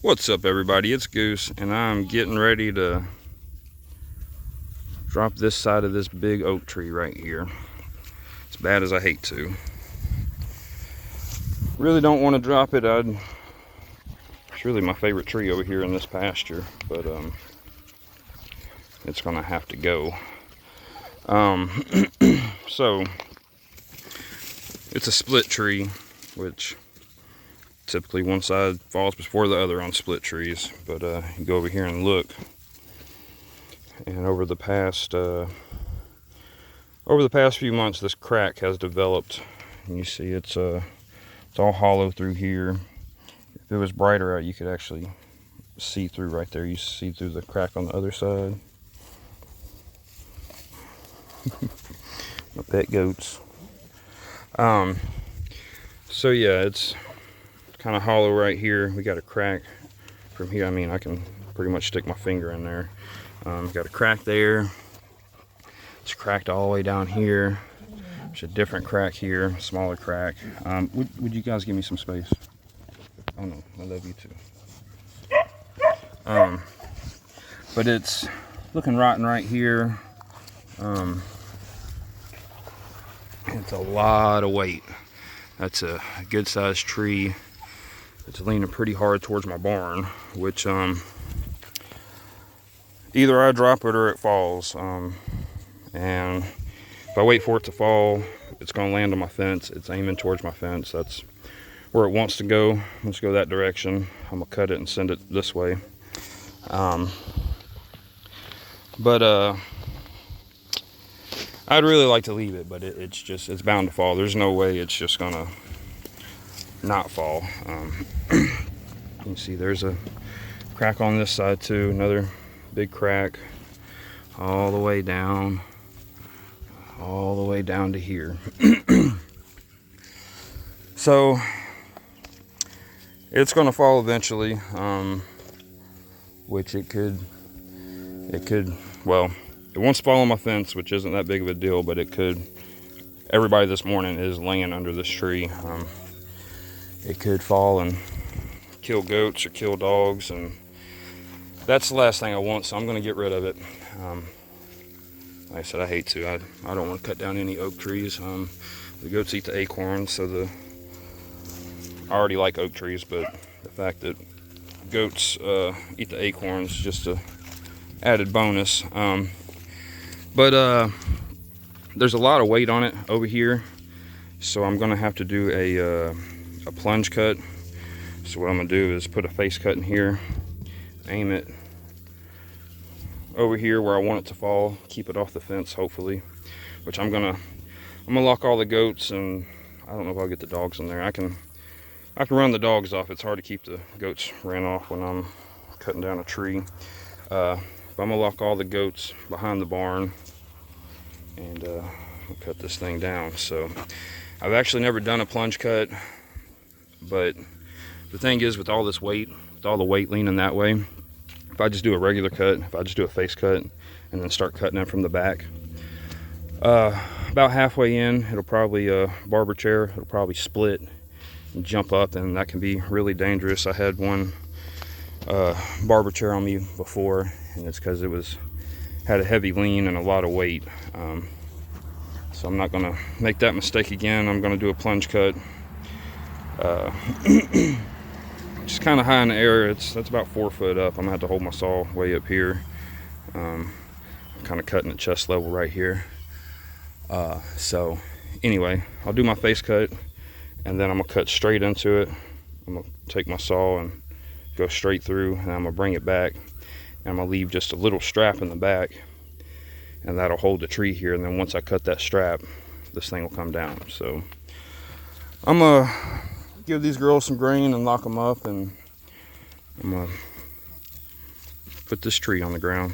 What's up, everybody? It's Goose, and I'm getting ready to drop this side of this big oak tree right here. As bad as I hate to. Really don't want to drop it. It's really my favorite tree over here in this pasture, but it's gonna have to go. So it's a split tree, which typically one side falls before the other on split trees, but you go over here and look, and over the past few months, this crack has developed, and you see it's all hollow through here. If it was brighter out, you could actually see through right there. You see through the crack on the other side. My pet goats. So yeah, it's kind of hollow right here. We got a crack from here. I mean, I can pretty much stick my finger in there. Got a crack there. It's cracked all the way down here. There's a different crack here, smaller crack. Would you guys give me some space? Oh no, I love you too. But it's looking rotten right here. It's a lot of weight. That's a good sized tree. It's leaning pretty hard towards my barn, which either I drop it or it falls. And if I wait for it to fall, it's gonna land on my fence. It's aiming towards my fence. That's where it wants to go. Let's go that direction. I'm gonna cut it and send it this way. But I'd really like to leave it, but it's bound to fall. There's no way it's just gonna not fall. You can see there's a crack on this side too, another big crack all the way down to here. So it's gonna fall eventually, which it could, well, it wants to fall on my fence, which isn't that big of a deal, but it could. Everybody this morning is laying under this tree. It could fall and kill goats or kill dogs, and that's the last thing I want, so I'm going to get rid of it. Like I said, I hate to. I don't want to cut down any oak trees. The goats eat the acorns, so I already like oak trees, but the fact that goats eat the acorns is just a added bonus. But there's a lot of weight on it over here, so I'm going to have to do a plunge cut. So what I'm going to do is put a face cut in here, aim it over here where I want it to fall, keep it off the fence hopefully, which I'm gonna lock all the goats, and I don't know if I'll get the dogs in there. I can run the dogs off. It's hard to keep the goats ran off when I'm cutting down a tree. But I'm gonna lock all the goats behind the barn, and cut this thing down. So I've actually never done a plunge cut, but the thing is, with all this weight, with all the weight leaning that way, if I just do a regular cut, if I just do a face cut and then start cutting it from the back, about halfway in, it'll probably, barber chair, it'll probably split and jump up, and that can be really dangerous. I had one barber chair on me before, and it's because it had a heavy lean and a lot of weight. So I'm not gonna make that mistake again. I'm gonna do a plunge cut. Just kind of high in the air. That's about 4 foot up. I'm gonna have to hold my saw way up here. I'm kind of cutting at chest level right here. So anyway, I'll do my face cut, and then I'm gonna cut straight into it. I'm gonna take my saw and go straight through, and I'm gonna bring it back, and I'm gonna leave just a little strap in the back, and that'll hold the tree here. And then once I cut that strap, this thing will come down. So I'm gonna give these girls some grain and lock them up, and I'm gonna put this tree on the ground.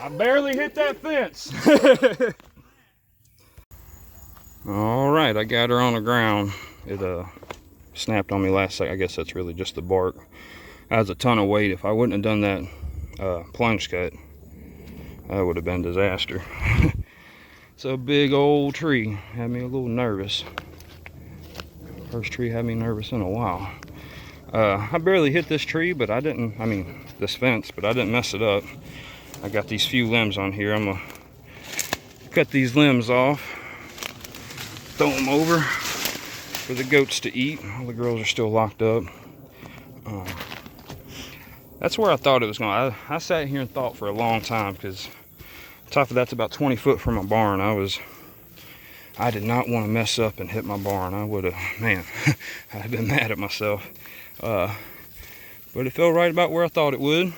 I barely hit that fence. All right, I got her on the ground. It snapped on me last second. I guess that's really just the bark. That was a ton of weight. If I wouldn't have done that plunge cut, that would have been disaster. It's a big old tree. Had me a little nervous. First tree had me nervous in a while. I barely hit this tree, but I didn't, this fence, but I didn't mess it up. I got these few limbs on here. I'm gonna cut these limbs off, throw them over for the goats to eat. All the girls are still locked up. That's where I thought it was going. I sat here and thought for a long time, because top of that's about 20 foot from my barn. I did not want to mess up and hit my barn. I would have, man, I'd have been mad at myself. But it felt right about where I thought it would.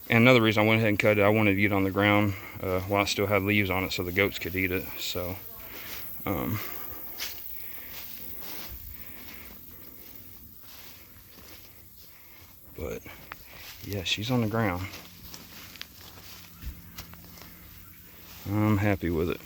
And another reason I went ahead and cut it, I wanted to get it on the ground while it still had leaves on it so the goats could eat it. So, but yeah, she's on the ground. I'm happy with it.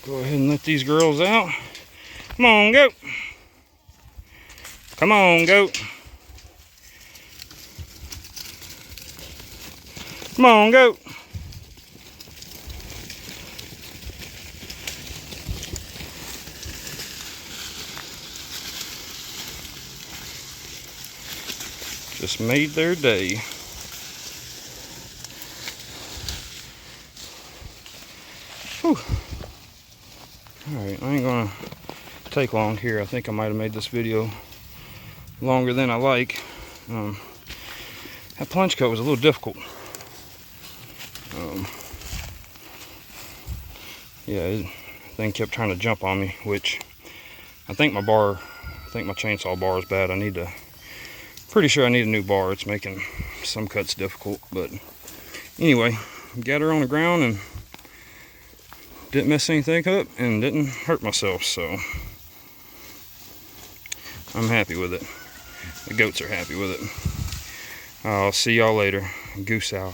Go ahead and let these girls out. Come on, goat. Come on, goat. Come on, goat. Just made their day. Whew. Alright, I ain't gonna take long here. I think I might have made this video longer than I like. That plunge cut was a little difficult. Yeah, the thing kept trying to jump on me, which I think my chainsaw bar is bad. Pretty sure I need a new bar. It's making some cuts difficult, but anyway, got her on the ground and didn't mess anything up and didn't hurt myself, so I'm happy with it. The goats are happy with it. I'll see y'all later. Goose out.